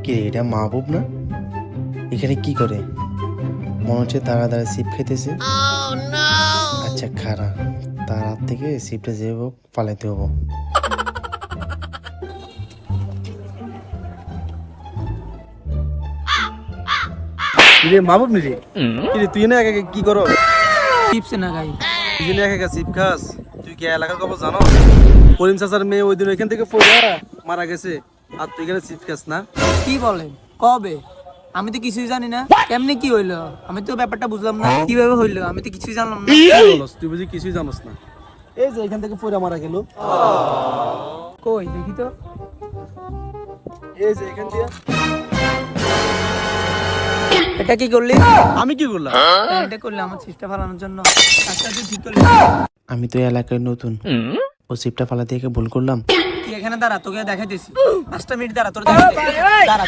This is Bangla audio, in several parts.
কি রে, এটা মাহবুব না? এখানে কি করে? মনে হচ্ছে তারা তারা সিপ খেতেছে। আচ্ছা খারা, তার হাত থেকে সিপটা যে হোক পালাইতে হবো। রে মাহবুব নি রে, কি রে তুই না একা একা কি করো? চিপস না খাই। তুই না একা একা সিপ খাস? তুই কি এলাকার খবর জানো? করিম চাচার মেয়ে ওই দিন ওইখান থেকে পড়ে মারা গেছে, আর তুই এখানে সিপ খাস না? কি বলেন? কবে? আমি তো কিছুই জানি না। কেমনে কি হইলো? আমি তো ব্যাপারটা বুঝলাম না। কিভাবে হইলো আমি তো কিছুই জানলাম না। কি বলস? তুই বুঝি কিছুই জানোস না? এই যে এখান থেকে পড়ে মারা গেল। কই দেখি তো। এই যে এখান দিয়ে। এটা কি করলি? আমি কি করলাম? এটা করলি আমার চিপসটা ফালানোর জন্য। কাজটা তুই ঠিক করলি। আমি তো এই এলাকায় নতুন, ও সিপটা ফালাতে গিয়ে ভুল করলাম। তুই এখানে দাঁড়া, তোকে দেখাইতেছি। 5টা মিনিট দাঁড়া, তোর দেখাইতেছি। দাঁড়া।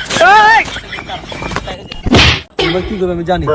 তোমরা কি করবে আমি জানি।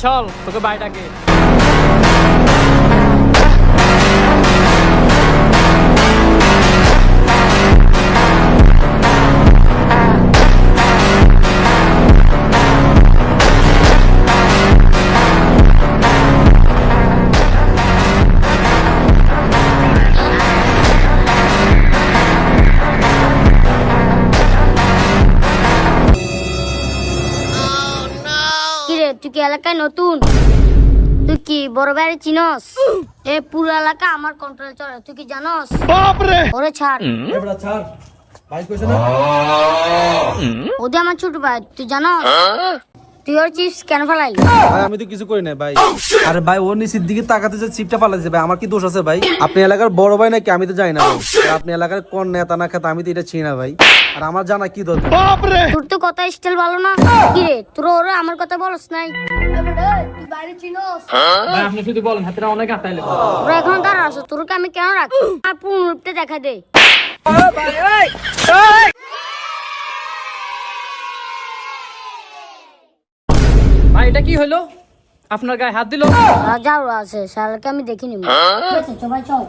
চল তোকে বাইটাকে। তুই কি এলাকায় নতুন? তুই কি বড় ভাইয়ের চিনস? এই পুরো এলাকা আমার কন্ট্রোলে চলে, তুই কি জানস? ওরে ছাড়, এবড়া ছাড়। ভাই কইছে না? ওদের আমার ছোট ভাই, তুই জানস? তুই ওর চিপস কেন ফেলাইলি? ভাই আমি তো কিছু করি না ভাই। আরে ভাই ওর নিচের দিকে তাকাতে যে চিপটা ফালাইছে ভাই, আমার কি দোষ আছে ভাই? আপনি এলাকার বড় ভাই নাকি আমি তো জানি না ভাই। আর আপনি এলাকার কোন নেতা না খেতা আমি তো এটা চিনি না ভাই। আর আমার জানা কি দরকার? তোর তো কথা স্টাইল ভালো না। কি রে, তোর ওরে আমার কথা বলস নাই? তুই বাইরে চিনস? ভাই আপনি শুধু বলেন, হাতেরা অনেক আতাইলে। তোরা এখন দাঁড়া আছো, তোরকে আমি কেন রাখি? আর পূর্ণ রূপটা দেখা দে। ভাই এটা কি হলো? আপনার গায়ে হাত দিল? রাজাও আছে, শালাকে আমি দেখিনি। চল ভাই চল।